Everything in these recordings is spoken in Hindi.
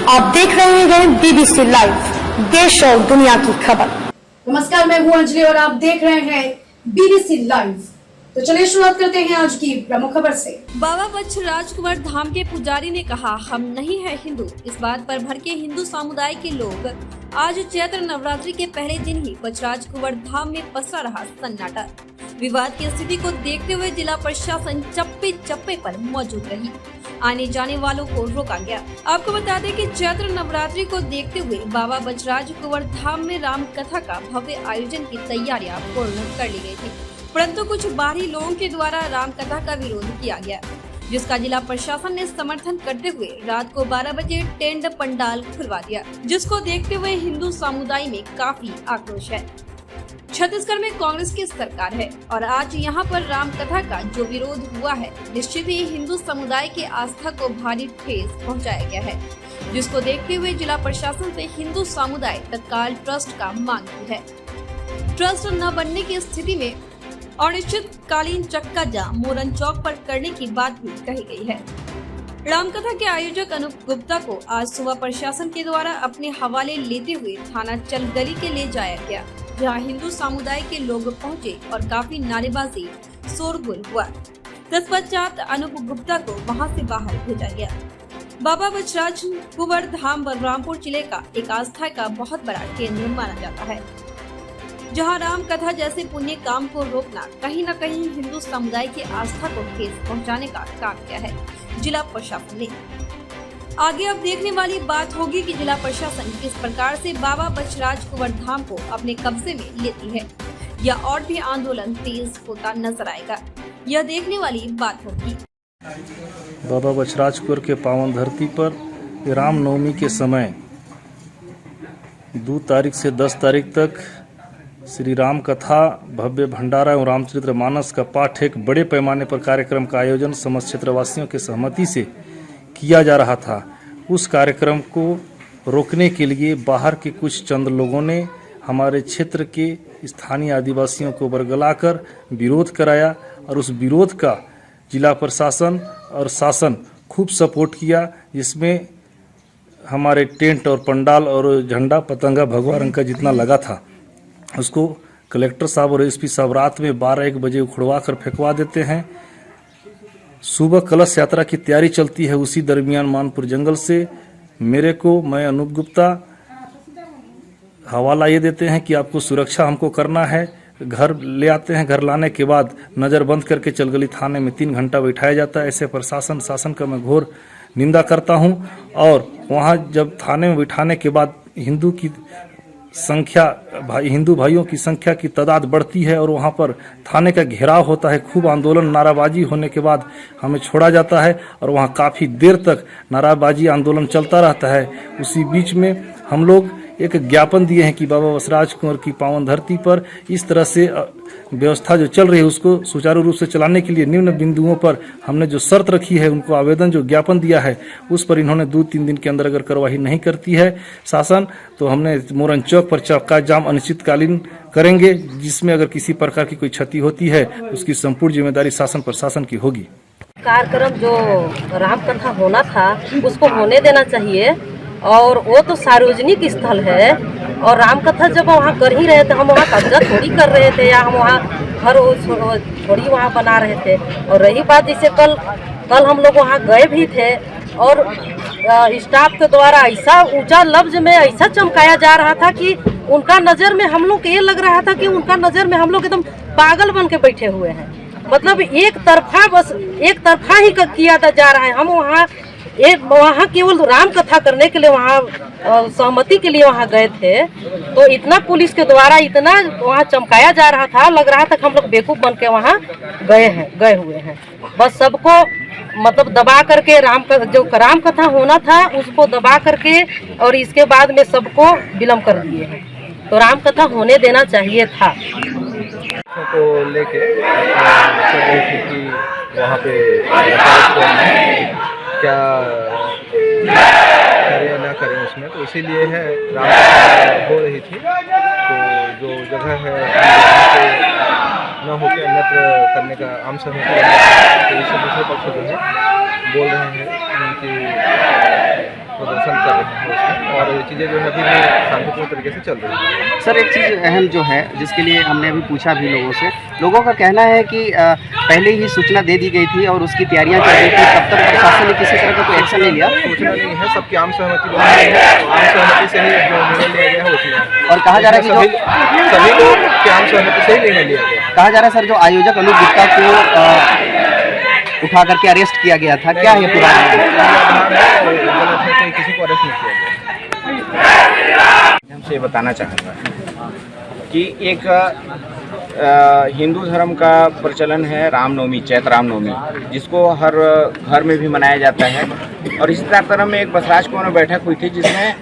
आप देख रहे हैं बीबीसी लाइव, देश और दुनिया की खबर। नमस्कार, मैं हूं अंजलि और आप देख रहे हैं बीबीसी लाइव। तो चलिए शुरुआत करते हैं आज की प्रमुख खबर से। बाबा बछराजकुंवर धाम के पुजारी ने कहा, हम नहीं है हिंदू। इस बात पर भड़के हिंदू समुदाय के लोग आज चैत्र नवरात्रि के पहले दिन ही बछराजकुंवर धाम में पसरा रहा सन्नाटा। विवाद की स्थिति को देखते हुए जिला प्रशासन चप्पे चप्पे पर मौजूद रही। आने जाने वालों को रोका गया। आपको बता दें कि चैत्र नवरात्रि को देखते हुए बाबा बछराजकुंवर धाम में राम कथा का भव्य आयोजन की तैयारियां पूर्ण कर ली गई थी, परंतु कुछ बाहरी लोगों के द्वारा राम कथा का विरोध किया गया, जिसका जिला प्रशासन ने समर्थन करते हुए रात को 12 बजे टेंट पंडाल खुलवा दिया, जिसको देखते हुए हिंदू समुदाय में काफी आक्रोश है। छत्तीसगढ़ में कांग्रेस की सरकार है और आज यहां पर राम कथा का जो विरोध हुआ है, निश्चित ही हिंदू समुदाय की आस्था को भारी ठेस पहुंचाया गया है, जिसको देखते हुए जिला प्रशासन से हिंदू समुदाय तत्काल ट्रस्ट का मांग की है। ट्रस्ट न बनने की स्थिति में अनिश्चितकालीन चक्का जाम मोरन चौक पर करने की बात भी कही गई है। रामकथा के आयोजक अनूप गुप्ता को आज सुबह प्रशासन के द्वारा अपने हवाले लेते हुए थाना चलगली के ले जाया गया, जहां हिंदू समुदाय के लोग पहुंचे और काफी नारेबाजी शोरगुल हुआ। तत्पश्चात अनूप गुप्ता को वहां से बाहर भेजा गया। बाबा बछराजकुंवर धाम बलरामपुर जिले का एक आस्था का बहुत बड़ा केंद्र माना जाता है, जहां राम कथा जैसे पुण्य काम को रोकना कहीं न कहीं हिंदू समुदाय की आस्था को ठेस पहुंचाने का काम किया है जिला प्रशासन ने। आगे अब देखने वाली बात होगी कि जिला प्रशासन किस प्रकार से बाबा बछराजकुंवर धाम को अपने कब्जे में लेती है, या और भी आंदोलन तेज होता नजर आएगा, यह देखने वाली बात होगी। बाबा बछराजकुंवर के पावन धरती पर रामनवमी के समय 2 तारीख से 10 तारीख तक श्री राम कथा भव्य भंडारा एवं रामचरितमानस का पाठ एक बड़े पैमाने पर कार्यक्रम का आयोजन समस्त क्षेत्रवासियों के सहमति से किया जा रहा था। उस कार्यक्रम को रोकने के लिए बाहर के कुछ चंद लोगों ने हमारे क्षेत्र के स्थानीय आदिवासियों को बरगलाकर विरोध कराया और उस विरोध का जिला प्रशासन और शासन खूब सपोर्ट किया, जिसमें हमारे टेंट और पंडाल और झंडा पतंगा भगवा रंग का जितना लगा था उसको कलेक्टर साहब और एसपी साहब रात में 12-1 बजे उखड़वा कर फेंकवा देते हैं। सुबह कलश यात्रा की तैयारी चलती है, उसी दरमियान मानपुर जंगल से मेरे को, मैं अनूप गुप्ता, हवाला ये देते हैं कि आपको सुरक्षा हमको करना है। घर ले आते हैं, घर लाने के बाद नज़र बंद करके चलगली थाने में 3 घंटा बैठाया जाता है। ऐसे प्रशासन शासन का मैं घोर निंदा करता हूं। और वहां जब थाने में बैठाने के बाद हिंदू भाइयों की संख्या की तादाद बढ़ती है और वहां पर थाने का घेराव होता है। खूब आंदोलन नाराबाजी होने के बाद हमें छोड़ा जाता है और वहां काफ़ी देर तक नाराबाजी आंदोलन चलता रहता है। उसी बीच में हम लोग एक ज्ञापन दिए हैं कि बाबा बछराजकुंवर की पावन धरती पर इस तरह से व्यवस्था जो चल रही है उसको सुचारू रूप से चलाने के लिए निम्न बिंदुओं पर हमने जो शर्त रखी है, उनको आवेदन जो ज्ञापन दिया है उस पर इन्होंने 2-3 दिन के अंदर अगर कार्रवाई नहीं करती है शासन, तो हमने मोरन चौक पर चक्का जाम अनिश्चितकालीन करेंगे, जिसमें अगर किसी प्रकार की कोई क्षति होती है उसकी संपूर्ण जिम्मेदारी शासन प्रशासन की होगी। कार्यक्रम जो राम कथा होना था उसको होने देना चाहिए, और वो तो सार्वजनिक स्थल है और राम कथा जब वहाँ कर ही रहे थे, हम वहाँ कब्जा थोड़ी कर रहे थे या हम वहाँ घर थोड़ी वहाँ बना रहे थे। और रही बात, जैसे कल हम लोग वहाँ गए भी थे और स्टाफ के द्वारा ऐसा ऊंचा लफ्ज में ऐसा चमकाया जा रहा था कि उनका नज़र में हम लोग ये लग रहा था कि उनका नज़र में हम लोग एकदम पागल बन के बैठे हुए हैं। मतलब एक तरफा ही किया जा रहा है। हम वहाँ केवल राम कथा करने के लिए वहाँ सहमति के लिए वहाँ गए थे, तो इतना पुलिस के द्वारा इतना वहाँ चमकाया जा रहा था, लग रहा था कि हम लोग बेवकूफ़ बन के वहाँ गए हुए हैं। बस सबको मतलब दबा करके जो राम कथा होना था उसको दबा करके और इसके बाद में सबको विलम्ब कर दिए हैं। तो राम कथा होने देना चाहिए था। को लेके वहाँ पे क्या करें ना करें उसमें, तो इसीलिए है राम कथा हो रही थी, तो जो जगह है न होकर अन्यत्र करने का आम सहमति, तो इससे दूसरे पक्ष जो है बोल रहे हैं कि प्रदर्शन कर रहे हैं। है और ये चीज़ें जो है अभी भी शांतिपूर्ण तरीके से चल रही है। सर एक चीज़ अहम जो है जिसके लिए हमने अभी पूछा भी लोगों से, लोगों का कहना है कि पहले ही सूचना दे दी गई थी और उसकी तैयारियां चल रही थी, तब तक प्रशासन ने किसी तरह का कोई एक्शन नहीं लिया। सूचना नहीं है, सबकी आम सहमति बनी हुई है, आम सहमति से ही जो निर्णय लिया गया है उसी में। और कहा जा रहा है कि सभी लोग की आम सहमति से ही निर्णय लिया गया। कहा जा रहा है सर जो आयोजक अनूप गुप्ता को उठा करके अरेस्ट किया गया था, क्या है पूरा? गलत है, कोई किसी को अरेस्ट नहीं किया गया। हमसे ये बताना चाहूँगा कि एक हिंदू धर्म का प्रचलन है रामनवमी, चैत्र रामनवमी, जिसको हर घर में भी मनाया जाता है। और इसी तरह में एक बसराज कुंवर में बैठक हुई थी जिसमें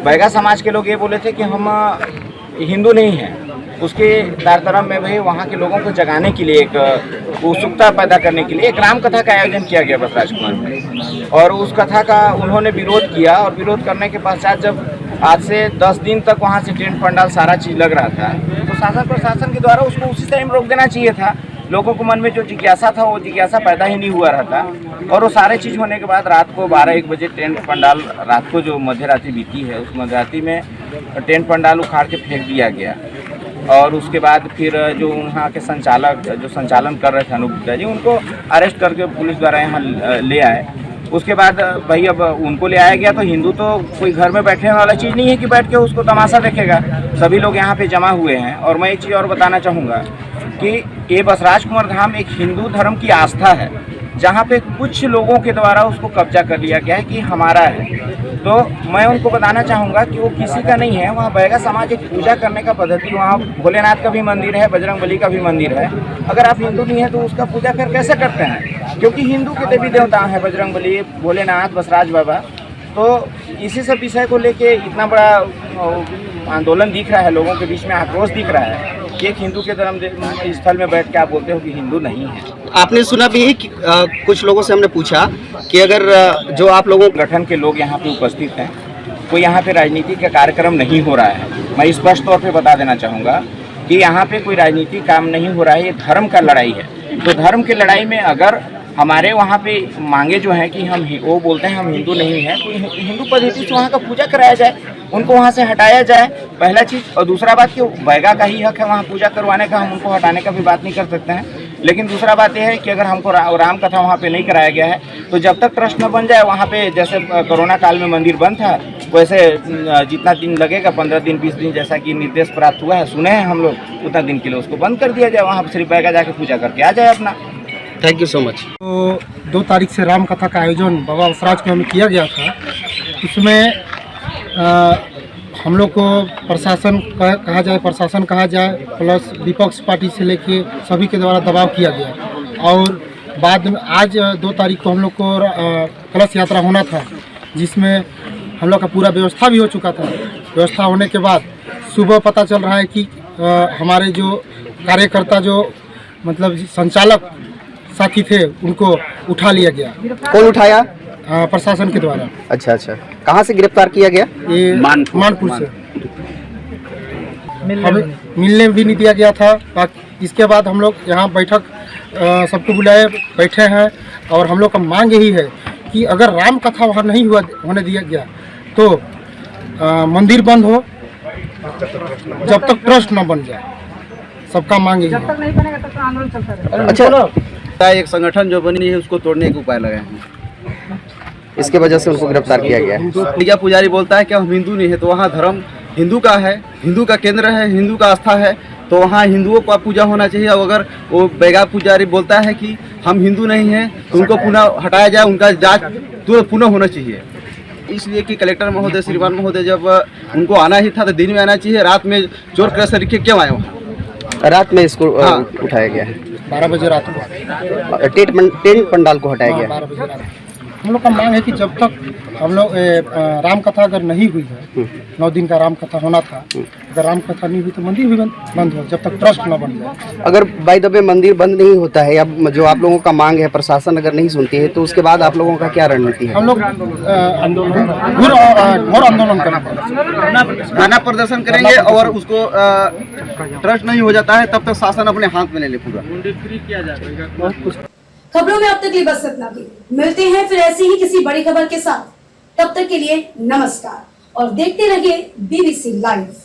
बैगा समाज के लोग ये बोले थे कि हम हिंदू नहीं हैं। उसके तारतरम में भाई वहाँ के लोगों को जगाने के लिए, एक उत्सुकता पैदा करने के लिए एक राम कथा का आयोजन किया गया बसराज कुंवर में। और उस कथा का उन्होंने विरोध किया और विरोध करने के पश्चात जब आज से 10 दिन तक वहाँ से टेंट पंडाल सारा चीज़ लग रहा था, तो शासन प्रशासन के द्वारा उसको उसी टाइम रोक देना चाहिए था। लोगों को मन में जो जिज्ञासा था वो जिज्ञासा पैदा ही नहीं हुआ रहता। और वो सारे चीज़ होने के बाद रात को 12-1 बजे टेंट पंडाल, रात को जो मध्यरात्रि बीती है उस मध्यरात्रि में टेंट पंडाल उखाड़ के फेंक दिया गया। और उसके बाद फिर जो वहाँ के संचालक जो संचालन कर रहे थे अनूप गुप्ता जी, उनको अरेस्ट करके पुलिस द्वारा यहाँ ले आए। उसके बाद भाई अब उनको ले आया गया तो हिंदू तो कोई घर में बैठने वाला चीज़ नहीं है कि बैठ के उसको तमाशा देखेगा। सभी लोग यहाँ पे जमा हुए हैं। और मैं एक चीज़ और बताना चाहूँगा कि ये बसराज कुंवर धाम एक हिंदू धर्म की आस्था है, जहाँ पे कुछ लोगों के द्वारा उसको कब्जा कर लिया गया है कि हमारा है। तो मैं उनको बताना चाहूँगा कि वो किसी का नहीं है। वहाँ बैगा समाज एक पूजा करने का पद्धति, वहाँ भोलेनाथ का भी मंदिर है, बजरंगबली का भी मंदिर है। अगर आप हिंदू नहीं हैं तो उसका पूजा फिर कैसे करते हैं? क्योंकि हिंदू के देवी देवता हैं बजरंगबली, भोलेनाथ, बसराज बाबा। तो इसी सब विषय को लेके इतना बड़ा आंदोलन दिख रहा है, लोगों के बीच में आक्रोश दिख रहा है कि एक हिंदू के धर्म स्थल में बैठ के आप बोलते हो कि हिंदू नहीं है। आपने सुना भी है कि कुछ लोगों से हमने पूछा कि अगर जो आप लोगों गठन के लोग यहाँ पे उपस्थित हैं, कोई यहाँ पे राजनीति का कार्यक्रम नहीं हो रहा है। मैं स्पष्ट तौर पे बता देना चाहूँगा कि यहाँ पे कोई राजनीतिक काम नहीं हो रहा है, ये धर्म का लड़ाई है। तो धर्म की लड़ाई में अगर हमारे वहाँ पे मांगे जो हैं कि वो बोलते हैं हम हिंदू नहीं हैं, तो हिंदू पद्धति से वहाँ का पूजा कराया जाए, उनको वहाँ से हटाया जाए, पहला चीज़। और दूसरा बात कि बैगा का ही हक है वहाँ पूजा करवाने का, हम उनको हटाने का भी बात नहीं कर सकते हैं। लेकिन दूसरा बात यह है कि अगर हमको राम कथा वहाँ पे नहीं कराया गया है तो जब तक ट्रस्ट न बन जाए वहाँ पे, जैसे कोरोना काल में मंदिर बंद था, वैसे जितना दिन लगेगा 15 दिन 20 दिन जैसा कि निर्देश प्राप्त हुआ है, सुने हैं हम लोग, उतना दिन के लिए उसको बंद कर दिया जाए। वहाँ पर सिर्फ बैगा जाके पूजा करके आ जाए अपना। Thank you so much. तो 2 तारीख से राम कथा का आयोजन बाबा बसराज कुंवर में किया गया था। उसमें हम लोग को प्रशासन कहा जाए प्लस विपक्ष पार्टी से लेके सभी के द्वारा दबाव किया गया। और बाद में आज 2 तारीख को हम लोग को कलश यात्रा होना था, जिसमें हम लोग का पूरा व्यवस्था भी हो चुका था। व्यवस्था होने के बाद सुबह पता चल रहा है कि हमारे जो कार्यकर्ता जो मतलब संचालक साथी थे उनको उठा लिया गया। कौन उठाया? प्रशासन के द्वारा। अच्छा, कहाँ से गिरफ्तार किया गया? ये मानपुर से। हमें मिलने भी नहीं दिया गया था। इसके बाद हम लोग यहाँ बैठक सबको बुलाए बैठे हैं और हम लोग का मांग यही है कि अगर राम कथा वहाँ नहीं होने दिया गया तो मंदिर बंद हो जब तक ट्रस्ट न बन जाए। सबका मांग यही है। अच्छा, एक संगठन जो बनी है उसको तोड़ने के उपाय लगाए हैं, इसके वजह से उनको गिरफ्तार किया गया है। लिया पुजारी बोलता है कि हम हिंदू नहीं है, तो वहाँ धर्म हिंदू का है, हिंदू का केंद्र है, हिंदू का आस्था है, तो वहाँ हिंदुओं का पूजा होना चाहिए। और अगर वो बैगा पुजारी बोलता है कि हम हिंदू नहीं हैं तो उनको पुनः हटाया जाए, उनका जांच तुरंत पुनः होना चाहिए। इसलिए कि कलेक्टर महोदय, श्रीमान महोदय जब उनको आना ही था तो दिन में आना चाहिए, रात में चोर के तरीके क्यों आए वहाँ? रात में इसको उठाया गया है 12 बजे रात को टेंट पंडाल को हटाया गया। 12 बजे रात हम लोग का मांग है कि जब तक हम लोग राम कथा अगर नहीं हुई है, 9 दिन का राम कथा होना था, अगर राम कथा नहीं हुई तो मंदिर भी बंद हो जब तक ट्रस्ट न बन जाए। अगर बाय द वे मंदिर बंद नहीं होता है या जो आप लोगों का मांग है प्रशासन अगर नहीं सुनती है तो उसके बाद आप लोगों का क्या रणनीति है? हम लोग घोर आंदोलन करेंगे, धरना प्रदर्शन करेंगे और उसको ट्रस्ट नहीं हो जाता है तब तक शासन अपने हाथ में ले ले पूरा। खबरों में अब तक लिए बस इतना ही। मिलते हैं फिर ऐसी ही किसी बड़ी खबर के साथ। तब तक के लिए नमस्कार। और देखते रहिए BBC लाइव।